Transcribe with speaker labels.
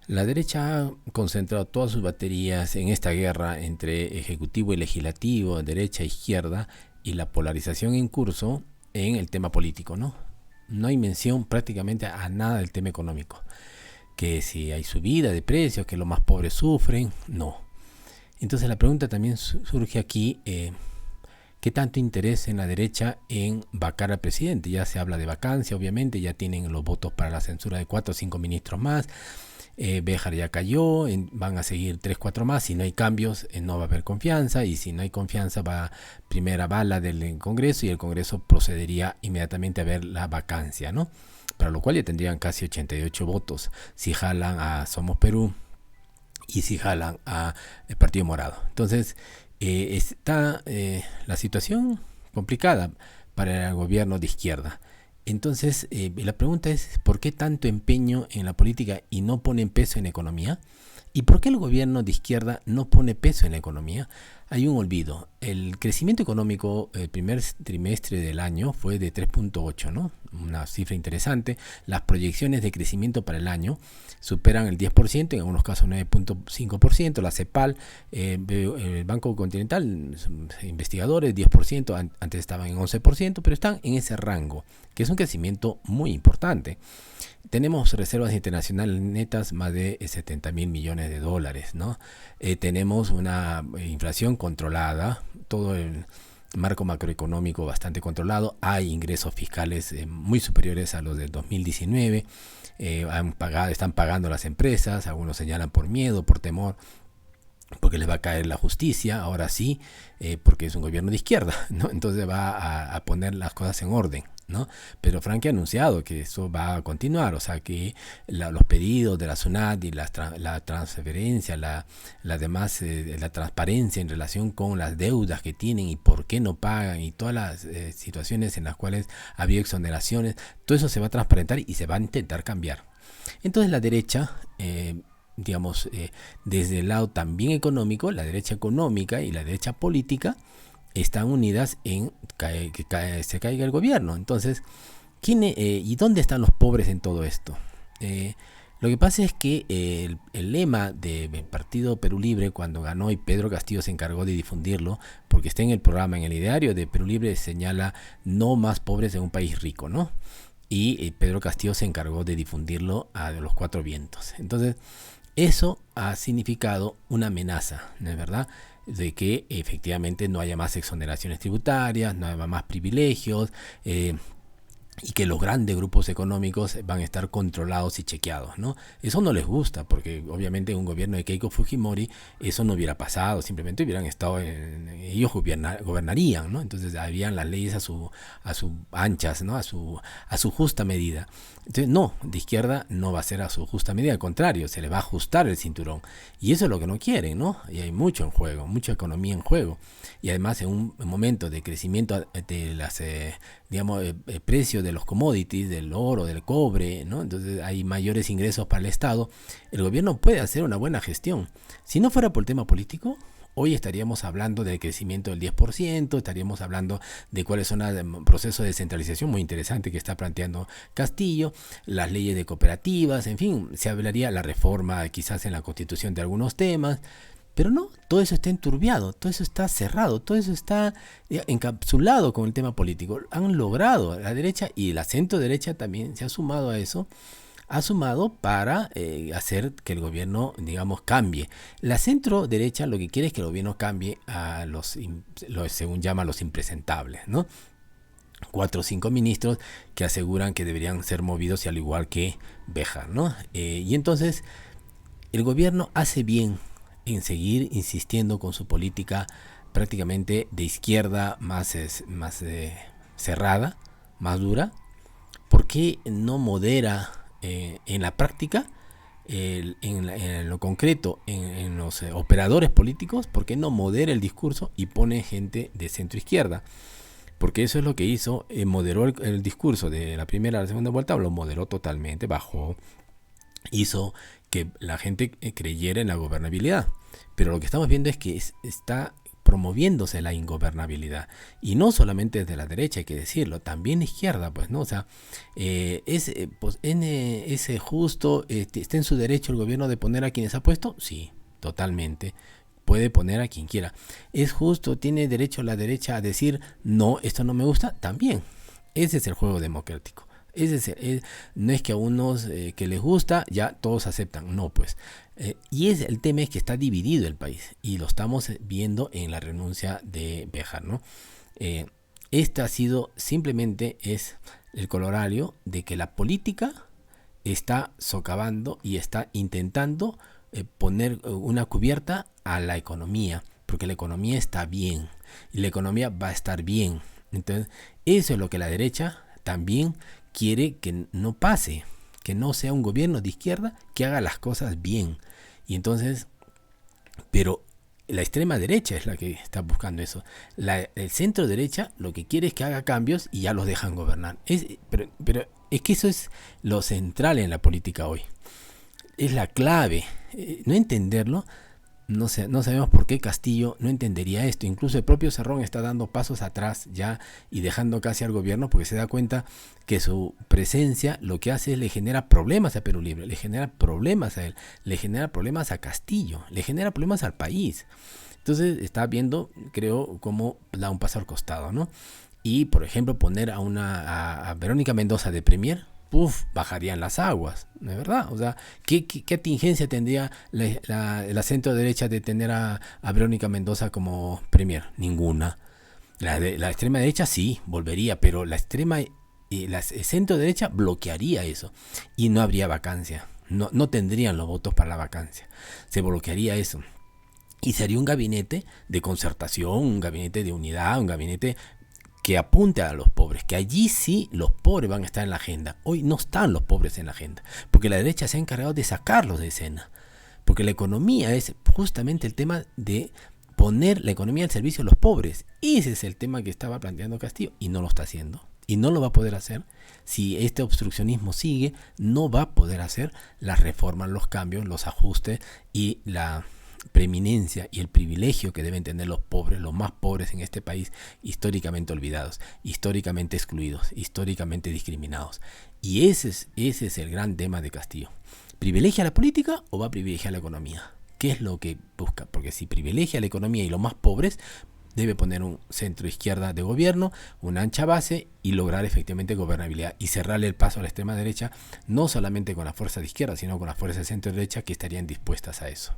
Speaker 1: La derecha ha concentrado todas sus baterías en esta guerra entre ejecutivo y legislativo, derecha e izquierda, y la polarización en curso en el tema político, ¿no? No hay mención prácticamente a nada del tema económico. Que si hay subida de precios, que los más pobres sufren, no. Entonces la pregunta también surge aquí, ¿qué tanto interés en la derecha en vacar al presidente? Ya se habla de vacancia, obviamente, ya tienen los votos para la censura de 4 o 5 ministros más. Béjar ya cayó, van a seguir 3 4 más. Si no hay cambios, no va a haber confianza, y si no hay confianza, va primera bala del Congreso, y el Congreso procedería inmediatamente a ver la vacancia, ¿no? Para lo cual ya tendrían casi 88 votos si jalan a Somos Perú y si jalan a el Partido Morado. Entonces, está la situación complicada para el gobierno de izquierda. Entonces, la pregunta es, ¿por qué tanto empeño en la política y no ponen peso en economía? ¿Y por qué el gobierno de izquierda no pone peso en la economía? Hay un olvido. El crecimiento económico el primer trimestre del año fue de 3.8, ¿no? Una cifra interesante. Las proyecciones de crecimiento para el año superan el 10%, en algunos casos 9.5%. La CEPAL, el Banco Continental, investigadores, 10%, antes estaban en 11%, pero están en ese rango, que es un crecimiento muy importante. Tenemos reservas internacionales netas más de 70 mil millones de dólares, ¿no? Tenemos una inflación controlada, todo el marco macroeconómico bastante controlado, hay ingresos fiscales muy superiores a los del 2019, están pagando las empresas, algunos señalan por miedo, por temor, porque les va a caer la justicia, ahora sí, porque es un gobierno de izquierda, ¿no? Entonces va a poner las cosas en orden, ¿no? Pero Frank ha anunciado que eso va a continuar, o sea que los pedidos de la SUNAT y la transferencia, la demás, la transparencia en relación con las deudas que tienen y por qué no pagan, y todas las situaciones en las cuales ha habido exoneraciones, todo eso se va a transparentar y se va a intentar cambiar. Entonces la derecha, digamos, desde el lado también económico, la derecha económica y la derecha política están unidas en que se caiga el gobierno. Entonces, ¿y dónde están los pobres en todo esto? Lo que pasa es que el lema del Partido Perú Libre, cuando ganó y Pedro Castillo se encargó de difundirlo, porque está en el programa, en el ideario de Perú Libre, señala no más pobres en un país rico, ¿no? Y Pedro Castillo se encargó de difundirlo a los cuatro vientos. Entonces, eso ha significado una amenaza, ¿no es verdad? De que efectivamente no haya más exoneraciones tributarias, no haya más privilegios, y que los grandes grupos económicos van a estar controlados y chequeados, ¿no? Eso no les gusta, porque obviamente en un gobierno de Keiko Fujimori eso no hubiera pasado, simplemente hubieran estado, ellos gobernarían, ¿no? Entonces habían las leyes a su anchas, ¿no? A su justa medida. Entonces, no, de izquierda no va a ser a su justa medida, al contrario, se le va a ajustar el cinturón. Y eso es lo que no quieren, ¿no? Y hay mucho en juego, mucha economía en juego. Y además en un momento de crecimiento de las, digamos, el precio de los commodities, del oro, del cobre, ¿no? Entonces hay mayores ingresos para el Estado. El gobierno puede hacer una buena gestión. Si no fuera por el tema político, hoy estaríamos hablando del crecimiento del 10%, estaríamos hablando de cuáles son los procesos de descentralización muy interesante que está planteando Castillo, las leyes de cooperativas, en fin, se hablaría la reforma quizás en la Constitución de algunos temas. Pero no, todo eso está enturbiado, todo eso está cerrado, todo eso está encapsulado con el tema político. Han logrado, la derecha y la centro derecha también se ha sumado a eso, ha sumado para hacer que el gobierno, digamos, cambie. La centro derecha lo que quiere es que el gobierno cambie a según llama, los impresentables, ¿no? 4 o 5 ministros que aseguran que deberían ser movidos, y al igual que Béjar, ¿no? Y entonces el gobierno hace bien en seguir insistiendo con su política prácticamente de izquierda más cerrada, más dura. ¿Por qué no modera en la práctica, en lo concreto, en los operadores políticos? ¿Por qué no modera el discurso y pone gente de centro izquierda? Porque eso es lo que hizo, moderó el discurso de la primera a la segunda vuelta, lo moderó totalmente, bajó, hizo que la gente creyera en la gobernabilidad. Pero lo que estamos viendo es que está promoviéndose la ingobernabilidad. Y no solamente desde la derecha, hay que decirlo, también la izquierda, pues, ¿no? O sea, es justo, está en su derecho el gobierno de poner a quienes ha puesto, sí, totalmente. Puede poner a quien quiera. ¿Es justo? ¿Tiene derecho la derecha a decir, no, esto no me gusta? También. Ese es el juego democrático. No es que a unos que les gusta, ya todos aceptan. No, pues. El tema es que está dividido el país. Y lo estamos viendo en la renuncia de Béjar, ¿no? Este ha sido, simplemente es el colorario de que la política está socavando y está intentando poner una cubierta a la economía, porque la economía está bien y la economía va a estar bien. Entonces, eso es lo que la derecha también quiere que no pase, que no sea un gobierno de izquierda que haga las cosas bien. Y entonces, pero la extrema derecha es la que está buscando eso. El centro derecha lo que quiere es que haga cambios y ya los dejan gobernar. Pero es que eso es lo central en la política hoy. Es la clave. No entenderlo, no sabemos por qué Castillo no entendería esto. Incluso el propio Cerrón está dando pasos atrás ya y dejando casi al gobierno porque se da cuenta que su presencia lo que hace es le genera problemas a Perú Libre, le genera problemas a él, le genera problemas a Castillo, le genera problemas al país. Entonces está viendo, creo, cómo da un paso al costado, ¿no? Y, por ejemplo, poner a Verónica Mendoza de premier, bajarían las aguas, ¿no es verdad? O sea, ¿qué atingencia tendría la centro derecha de tener a Verónica Mendoza como premier? Ninguna. La extrema derecha sí, volvería, pero la centro derecha bloquearía eso y no habría vacancia. No tendrían los votos para la vacancia. Se bloquearía eso. Y sería un gabinete de concertación, un gabinete de unidad, un gabinete que apunte a los pobres, que allí sí los pobres van a estar en la agenda. Hoy no están los pobres en la agenda, porque la derecha se ha encargado de sacarlos de escena, porque la economía es justamente el tema de poner la economía al servicio de los pobres. Ese es el tema que estaba planteando Castillo y no lo está haciendo. Y no lo va a poder hacer. Si este obstruccionismo sigue, no va a poder hacer las reformas, los cambios, los ajustes y la preeminencia y el privilegio que deben tener los pobres, los más pobres en este país, históricamente olvidados, históricamente excluidos, históricamente discriminados. Y ese es el gran tema de Castillo. ¿Privilegia la política o va a privilegiar la economía? ¿Qué es lo que busca? Porque si privilegia la economía y los más pobres, debe poner un centro izquierda de gobierno, una ancha base y lograr efectivamente gobernabilidad y cerrarle el paso a la extrema derecha, no solamente con las fuerzas de izquierda, sino con las fuerzas de centro derecha que estarían dispuestas a eso.